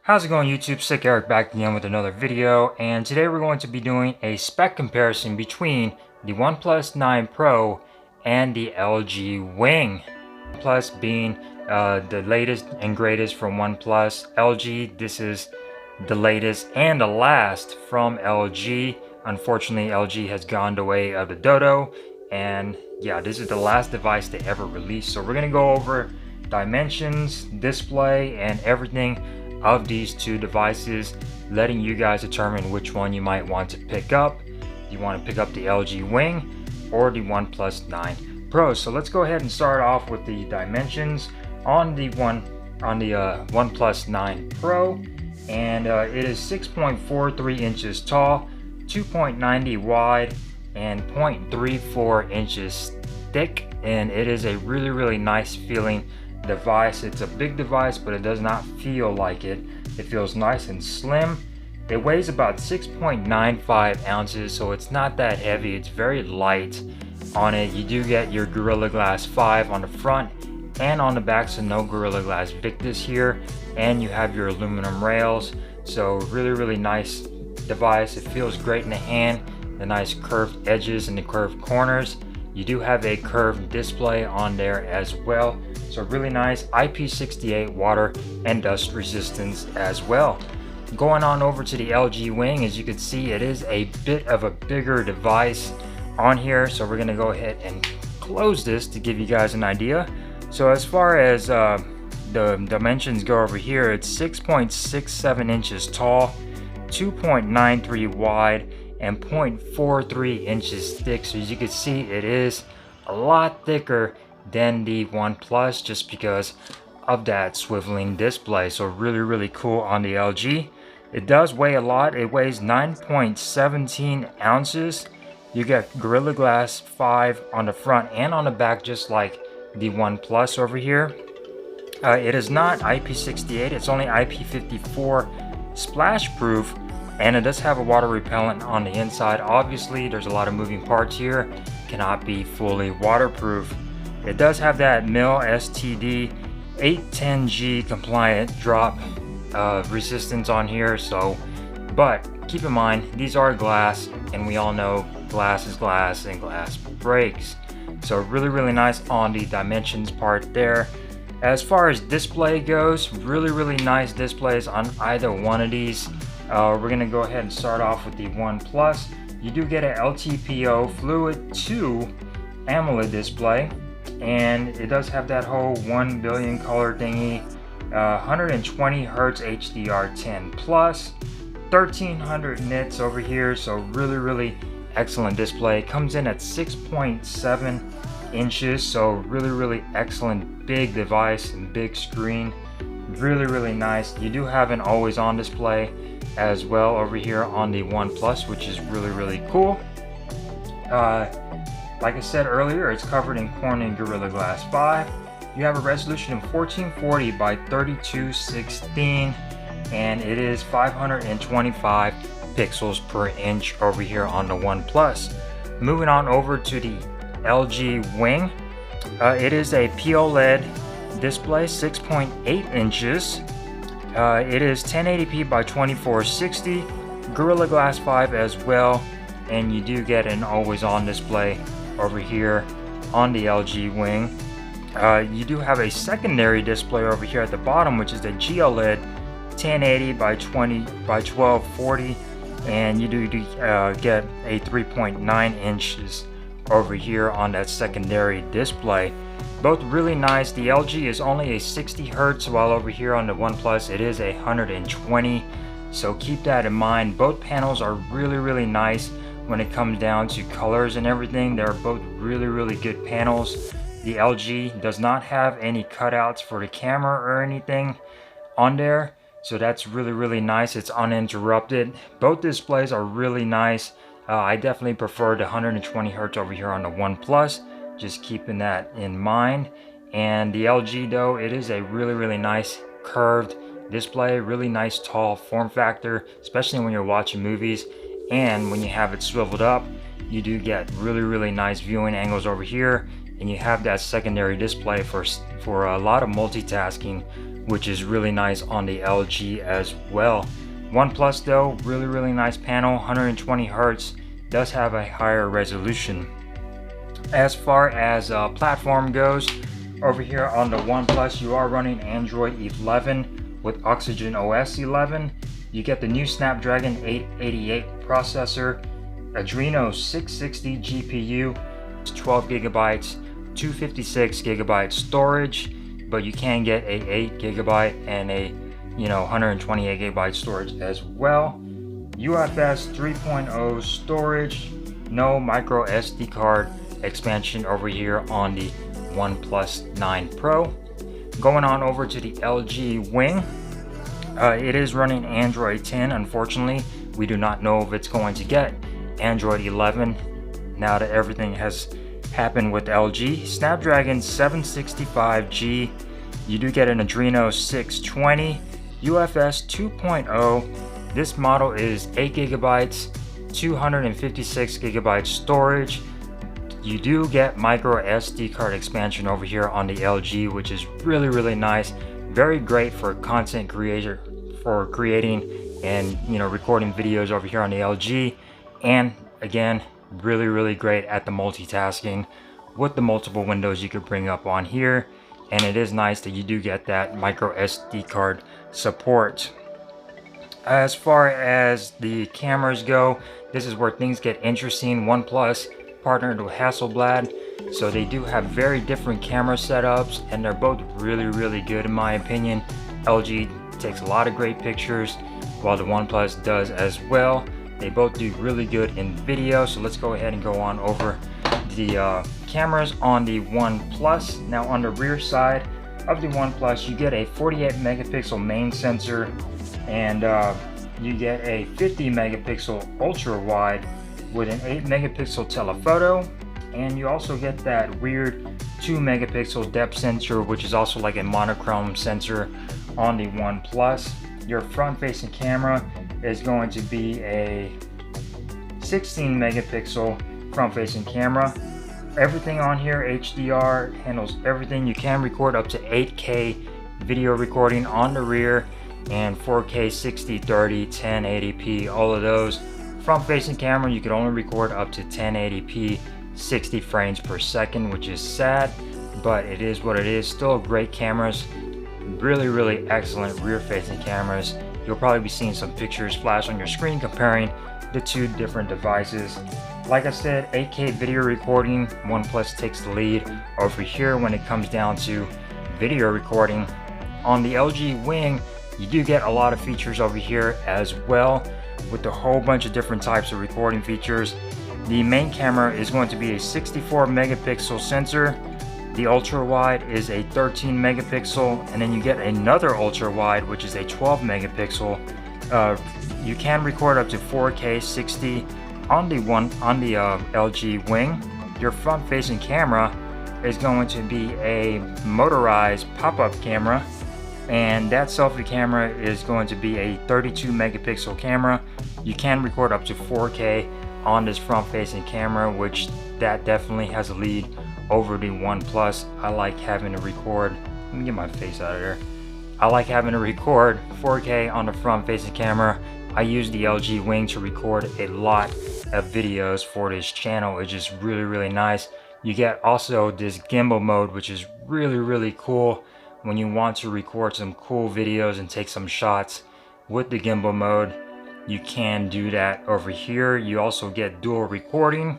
How's it going, YouTube? Sick Eric back again with another video, and today we're going to be doing a spec comparison between the OnePlus 9 Pro and the LG Wing. OnePlus being the latest and greatest from OnePlus. LG, this is the latest and the last from LG. Unfortunately, LG has gone the way of the dodo, and yeah, this is the last device they ever released. So we're gonna go over dimensions, display, and everything of these two devices, letting you guys determine which one you might want to pick up. You want to pick up the LG Wing or the OnePlus 9 Pro. So let's go ahead and start off with the dimensions on the OnePlus 9 Pro, and it is 6.43 inches tall, 2.90 wide, and 0.34 inches thick, and it is a really nice feeling device. It's a big device, but it does not feel like it. It feels nice and slim. It weighs about 6.95 ounces, so it's not that heavy. It's very light on it. You do get your Gorilla Glass 5 on the front and on the back, so no Gorilla Glass Victus here, and you have your aluminum rails. So really nice device. It feels great in the hand, the nice curved edges and the curved corners. You do have a curved display on there as well. So really nice. IP68 water and dust resistance as well. Going on over to the LG Wing, as you can see, it is a bit of a bigger device on here. So we're gonna go ahead and close this to give you guys an idea. So as far as the dimensions go over here, it's 6.67 inches tall, 2.93 wide, and 0.43 inches thick. So as you can see, it is a lot thicker than the OnePlus just because of that swiveling display. So really cool on the LG. It does weigh a lot. It weighs 9.17 ounces. You get Gorilla Glass 5 on the front and on the back, just like the OnePlus over here. It is not IP68, it's only IP54 splash proof, and it does have a water repellent on the inside. Obviously, there's a lot of moving parts here, cannot be fully waterproof. It does have that MIL STD 810G compliant drop resistance on here. So, but keep in mind, these are glass, and we all know glass is glass and glass breaks. So really nice on the dimensions part there. As far as display goes, really nice displays on either one of these. We're gonna go ahead and start off with the OnePlus. You do get an LTPO Fluid 2 AMOLED display, and it does have that whole 1 billion color thingy, 120 Hz HDR10 plus, 1300 nits over here. So really excellent display. Comes in at 6.7 inches, so really excellent big device and big screen. Really nice. You do have an always on display as well over here on the OnePlus, which is really cool. Like I said earlier, it's covered in Corning Gorilla Glass 5. You have a resolution of 1440 by 3216, and it is 525 pixels per inch over here on the OnePlus. Moving on over to the LG Wing, it is a POLED display, 6.8 inches. It is 1080p by 2460, Gorilla Glass 5 as well, and you do get an always on display over here on the LG Wing. You do have a secondary display over here at the bottom, which is the GOLED 1080 by 1240, and you do get a 3.9 inches over here on that secondary display. Both really nice. The LG is only a 60 Hz, while over here on the OnePlus it is 120, so keep that in mind. Both panels are really nice when it comes down to colors and everything. They're both really good panels. The LG does not have any cutouts for the camera or anything on there, so that's really nice. It's uninterrupted. Both displays are really nice. I definitely prefer the 120 Hz over here on the OnePlus, just keeping that in mind. And the LG though, it is a really nice curved display, really nice tall form factor, especially when you're watching movies. And when you have it swiveled up, you do get really nice viewing angles over here. and you have that secondary display for a lot of multitasking, which is really nice on the LG as well. OnePlus though, really nice panel, 120 Hz, does have a higher resolution. As far as platform goes, over here on the OnePlus, you are running Android 11 with Oxygen OS 11. You get the new Snapdragon 888 processor, Adreno 660 GPU, 12 gigabytes, 256 gigabyte storage, but you can get a 8 gigabyte and a 128 gigabyte storage as well. UFS 3.0 storage, no micro SD card expansion over here on the OnePlus 9 Pro. Going on over to the LG Wing, it is running Android 10. Unfortunately, we do not know if it's going to get Android 11 now that everything has happened with LG. Snapdragon 765G, you do get an Adreno 620, UFS 2.0. This model is 8 gigabytes, 256 gigabyte storage. You do get micro SD card expansion over here on the LG, which is really nice. Very great for content creator, for creating and recording videos over here on the LG. And again, really great at the multitasking with the multiple windows you could bring up on here. And it is nice that you do get that micro SD card support. As far as the cameras go, this is where things get interesting. OnePlus partnered with Hasselblad, so they do have very different camera setups, and they're both really good in my opinion. LG takes a lot of great pictures, while the OnePlus does as well. They both do really good in video, so let's go ahead and go on over the cameras on the OnePlus. Now on the rear side of the OnePlus, you get a 48 megapixel main sensor, and you get a 50 megapixel ultra wide with an 8 megapixel telephoto, and you also get that weird 2 megapixel depth sensor, which is also like a monochrome sensor on the OnePlus. Your front facing camera is going to be a 16 megapixel front facing camera. Everything on here HDR, handles everything. You can record up to 8K video recording on the rear, and 4K 60/30 1080p, all of those. Front facing camera, you can only record up to 1080p 60 frames per second, which is sad, but it is what it is. Still great cameras, really excellent rear facing cameras. You'll probably be seeing some pictures flash on your screen comparing the two different devices. Like I said, 8K video recording, OnePlus takes the lead over here when it comes down to video recording. On the LG Wing, you do get a lot of features over here as well, with a whole bunch of different types of recording features. The main camera is going to be a 64 megapixel sensor. The ultra wide is a 13 megapixel, and then you get another ultra wide, which is a 12 megapixel. You can record up to 4K 60 on the LG Wing. Your front facing camera is going to be a motorized pop-up camera, and that selfie camera is going to be a 32 megapixel camera. You can record up to 4K on this front facing camera, which that definitely has a lead over the OnePlus. I like having to record, let me get my face out of there. I like having to record 4K on the front facing camera. I use the LG Wing to record a lot of videos for this channel. It's just really nice. You get also this gimbal mode, which is really cool when you want to record some cool videos and take some shots with the gimbal mode. You can do that over here. You also get dual recording,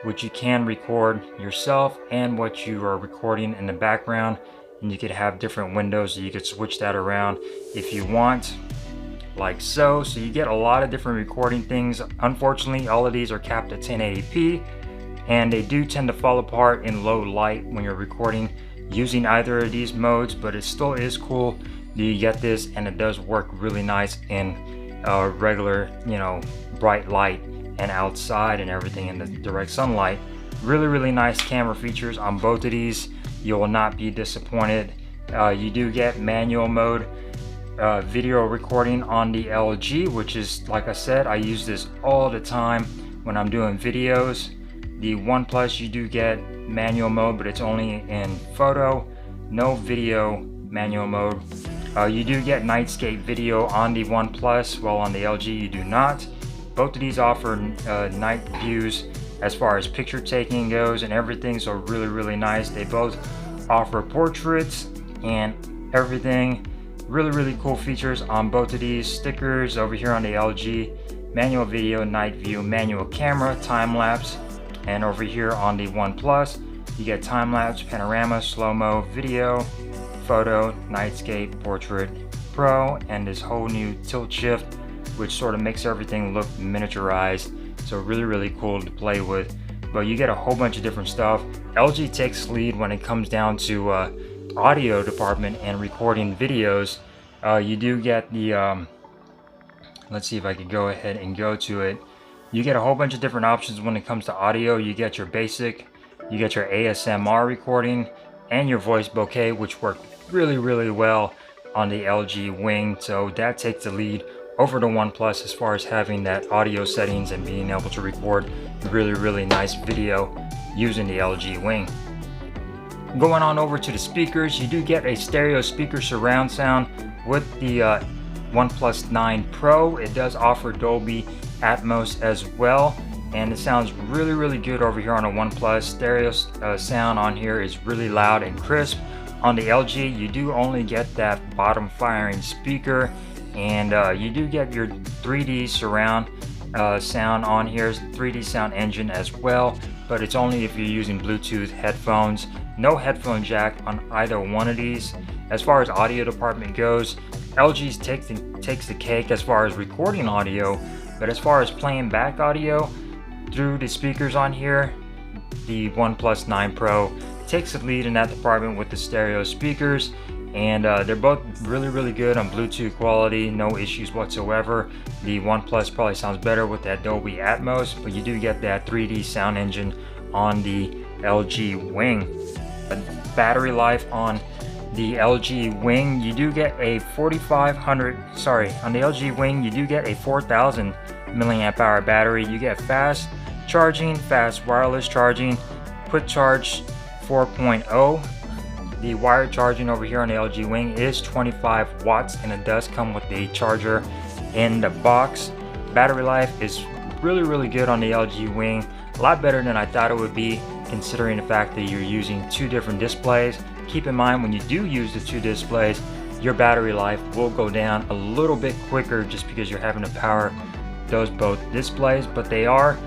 which you can record yourself and what you are recording in the background, and you could have different windows, so you could switch that around if you want, like so. So you get a lot of different recording things. Unfortunately, all of these are capped at 1080p, and they do tend to fall apart in low light when you're recording using either of these modes, but it still is cool that you get this, and it does work really nice in regular, bright light and outside and everything in the direct sunlight. Really nice camera features on both of these. You will not be disappointed. You do get manual mode video recording on the LG, which is, like I said, I use this all the time when I'm doing videos. The OnePlus, you do get manual mode, but it's only in photo, no video manual mode. You do get nightscape video on the OnePlus, while on the LG you do not. Both of these offer night views as far as picture taking goes and everything, so really nice. They both offer portraits and everything. Really cool features on both of these. Stickers over here on the LG, manual video, night view, manual camera, time-lapse. And over here on the OnePlus, you get time-lapse, panorama, slow-mo, video, photo, nightscape, portrait, pro, and this whole new tilt shift, which sort of makes everything look miniaturized. So really cool to play with. But you get a whole bunch of different stuff. LG takes lead when it comes down to audio department and recording videos. You do get the let's see if I could go ahead and go to it. You get a whole bunch of different options when it comes to audio. You get your basic, you get your ASMR recording, and your voice bokeh, which work really well on the LG Wing. So that takes the lead over the OnePlus as far as having that audio settings and being able to record really nice video using the LG Wing. Going on over to the speakers, you do get a stereo speaker surround sound with the OnePlus 9 Pro. It does offer Dolby Atmos as well, and it sounds really good over here on a OnePlus. Stereo sound on here is really loud and crisp. On the LG, you do only get that bottom firing speaker, and you do get your 3D surround sound on here, 3D sound engine as well, but it's only if you're using Bluetooth headphones. No headphone jack on either one of these. As far as audio department goes, LG's takes the cake as far as recording audio, but as far as playing back audio through the speakers on here, the OnePlus 9 Pro takes the lead in that department with the stereo speakers. And they're both really good on Bluetooth quality, no issues whatsoever. The OnePlus probably sounds better with that Dolby Atmos, but you do get that 3D sound engine on the LG Wing. Battery life on the LG Wing, you do get a on the LG Wing you do get a 4000 milliamp hour battery. You get fast charging, fast wireless charging, quick charge 4.0. The wired charging over here on the LG Wing is 25 watts, and it does come with the charger in the box. Battery life is really good on the LG Wing. A lot better than I thought it would be, considering the fact that you're using two different displays. Keep in mind, when you do use the two displays, your battery life will go down a little bit quicker just because you're having to power those both displays, but they are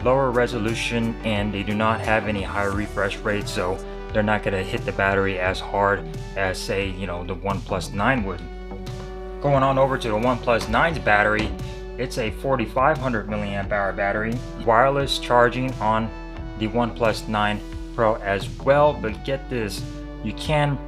lower resolution and they do not have any higher refresh rates, so they're not going to hit the battery as hard as, say, the OnePlus 9 would. Going on over to the OnePlus 9's battery, it's a 4500 milliamp hour battery. Wireless charging on the OnePlus 9 Pro as well, but get this, you can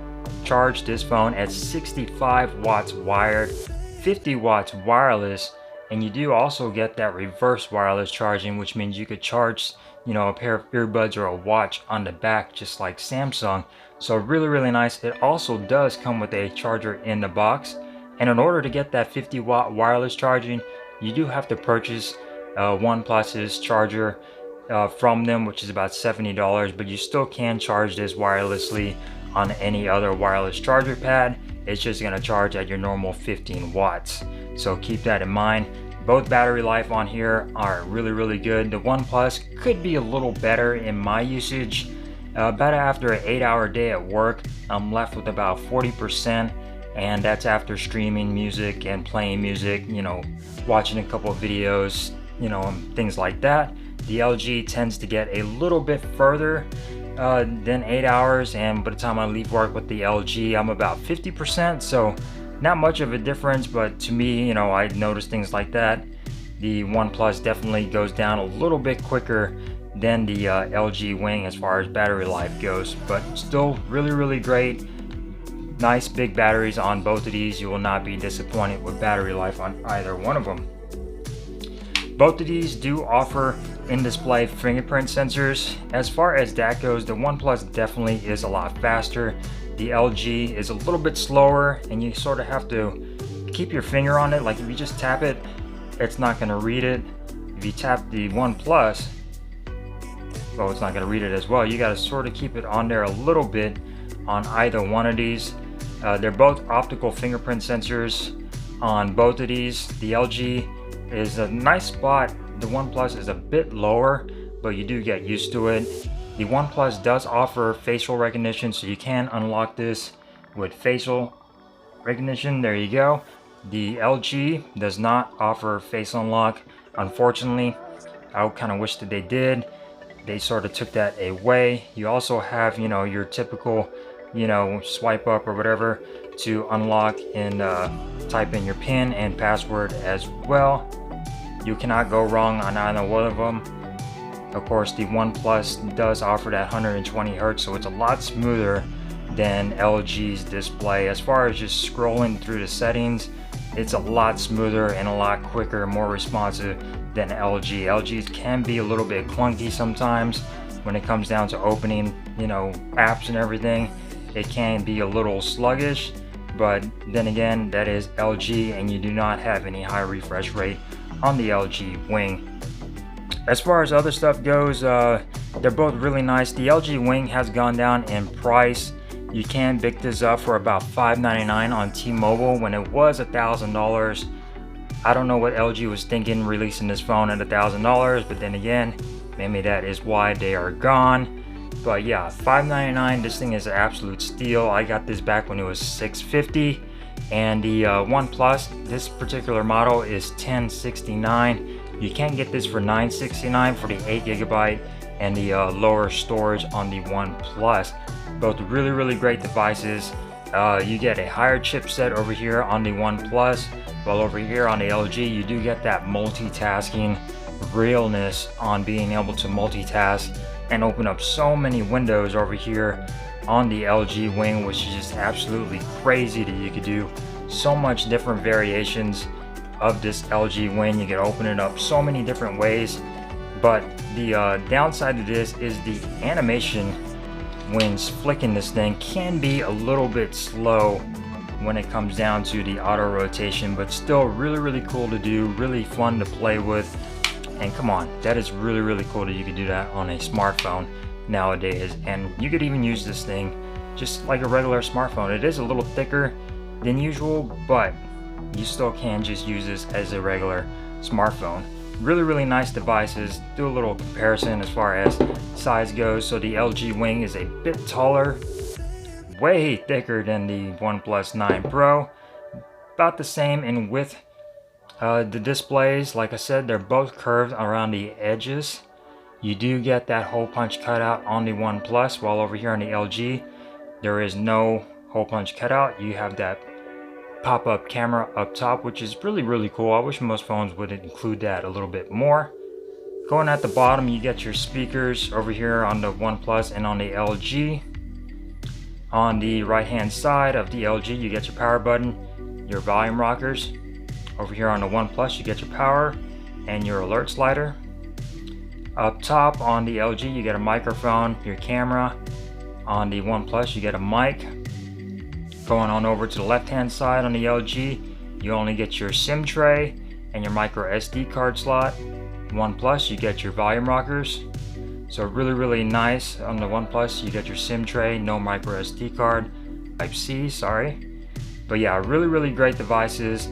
charge this phone at 65 watts wired, 50 watts wireless, and you do also get that reverse wireless charging, which means you could charge a pair of earbuds or a watch on the back, just like Samsung. So really nice. It also does come with a charger in the box, and in order to get that 50 watt wireless charging, you do have to purchase OnePlus's charger from them, which is about $70, but you still can charge this wirelessly on any other wireless charger pad. It's just going to charge at your normal 15 watts. So keep that in mind. Both battery life on here are really good. The OnePlus could be a little better in my usage. About after an 8-hour day at work, I'm left with about 40%, and that's after streaming music and playing music, watching a couple of videos, and things like that. The LG tends to get a little bit further than 8 hours, and by the time I leave work with the LG, I'm about 50%, so not much of a difference, but to me, I notice things like that. The OnePlus definitely goes down a little bit quicker than the LG Wing as far as battery life goes, but still really great. Nice big batteries on both of these. You will not be disappointed with battery life on either one of them. Both of these do offer in-display fingerprint sensors. As far as that goes, the OnePlus definitely is a lot faster. The LG is a little bit slower, and you sort of have to keep your finger on it. Like if you just tap it, it's not going to read it. If you tap the OnePlus, well, it's not going to read it as well. You got to sort of keep it on there a little bit on either one of these. They're both optical fingerprint sensors on both of these. The LG is a nice spot. The OnePlus is a bit lower, but you do get used to it. The OnePlus does offer facial recognition, so you can unlock this with facial recognition. There you go. The LG does not offer face unlock, unfortunately. I kind of wish that they did. They sort of took that away. You also have, you know, your typical, you know, swipe up or whatever to unlock and type in your PIN and password as well. You cannot go wrong on either one of them. Of course, the OnePlus does offer that 120 Hz, so it's a lot smoother than LG's display. As far as just scrolling through the settings, it's a lot smoother and a lot quicker, more responsive than LG. LG's can be a little bit clunky sometimes when it comes down to opening, you know, apps and everything. It can be a little sluggish, but then again, that is LG, and you do not have any high refresh rate on the LG Wing. As far as other stuff goes, they're both really nice. The LG Wing has gone down in price. You can pick this up for about $599 on T-Mobile when it was $1,000. I don't know what LG was thinking releasing this phone at $1,000, but then again, maybe that is why they are gone. But yeah, $599, this thing is an absolute steal. I got this back when it was $650, and the OnePlus, this particular model is $1,069. You can get this for $969 for the 8GB and the lower storage on the OnePlus. Both really great devices. You get a higher chipset over here on the OnePlus, while over here on the LG you do get that multitasking realness on being able to multitask and open up so many windows over here on the LG Wing, which is just absolutely crazy that you could do so much different variations of this LG Wing. You can open it up so many different ways, but the downside to this is the animation when flicking this thing can be a little bit slow when it comes down to the auto rotation, but still really cool to do, really fun to play with. And come on, that is really cool that you can do that on a smartphone nowadays. And you could even use this thing just like a regular smartphone. It is a little thicker than usual, but you still can just use this as a regular smartphone. Really nice devices. Do a little comparison as far as size goes. So the LG Wing is a bit taller, way thicker than the OnePlus 9 Pro, about the same in width. The displays, like I said, they're both curved around the edges. You do get that hole punch cutout on the OnePlus, while over here on the LG there is no hole punch cutout. You have that pop-up camera up top, which is really cool. I wish most phones would include that a little bit more. Going at the bottom, you get your speakers over here on the OnePlus and on the LG. On the right hand side of the LG, you get your power button, your volume rockers. Over here on the OnePlus, you get your power and your alert slider. Up top on the LG, you get a microphone, your camera. On the OnePlus, you get a mic. Going on over to the left hand side on the LG, you only get your SIM tray and your micro SD card slot. OnePlus, you get your volume rockers. So really nice. On the OnePlus, you get your SIM tray, no micro SD card, Type C, sorry. But yeah, really great devices.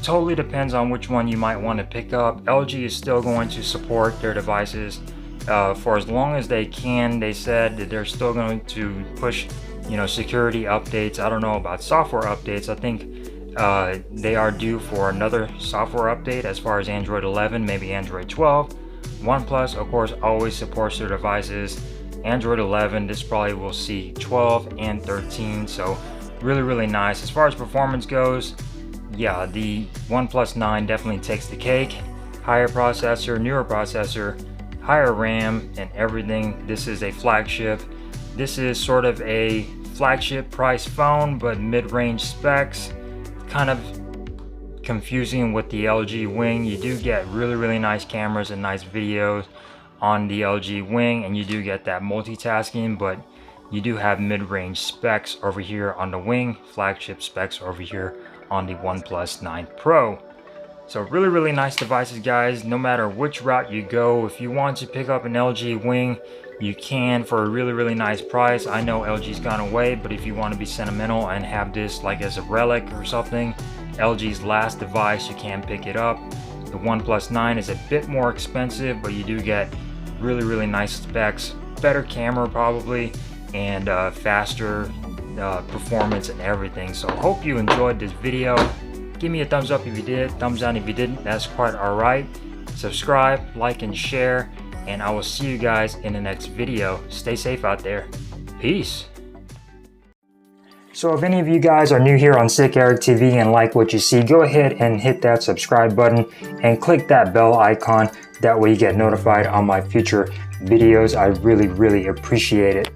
Totally depends on which one you might want to pick up. LG is still going to support their devices for as long as they can. They said that they're still going to push, you know, security updates. I don't know about software updates. I think they are due for another software update as far as Android 11, maybe Android 12. OnePlus, of course, always supports their devices. Android 11, this probably will see 12 and 13, so really nice. As far as performance goes, yeah, the OnePlus 9 definitely takes the cake. Higher processor, newer processor, higher RAM and everything. This is a flagship. This is sort of a flagship price phone, but mid-range specs. Kind of confusing with the LG Wing. You do get really nice cameras and nice videos on the LG Wing, and you do get that multitasking, but you do have mid-range specs over here on the Wing, flagship specs over here on the OnePlus 9 Pro. So really nice devices, guys. No matter which route you go, if you want to pick up an LG Wing, you can for a really nice price. I know LG's gone away, but if you want to be sentimental and have this like as a relic or something, LG's last device, you can pick it up. The OnePlus 9 is a bit more expensive, but you do get really nice specs, better camera probably, and faster performance and everything. So hope you enjoyed this video. Give me a thumbs up if you did, thumbs down if you didn't, that's quite alright. Subscribe, like, and share, and I will see you guys in the next video. Stay safe out there. Peace. So if any of you guys are new here on Sick Eric TV and like what you see, go ahead and hit that subscribe button and click that bell icon. That way you get notified on my future videos. I really appreciate it.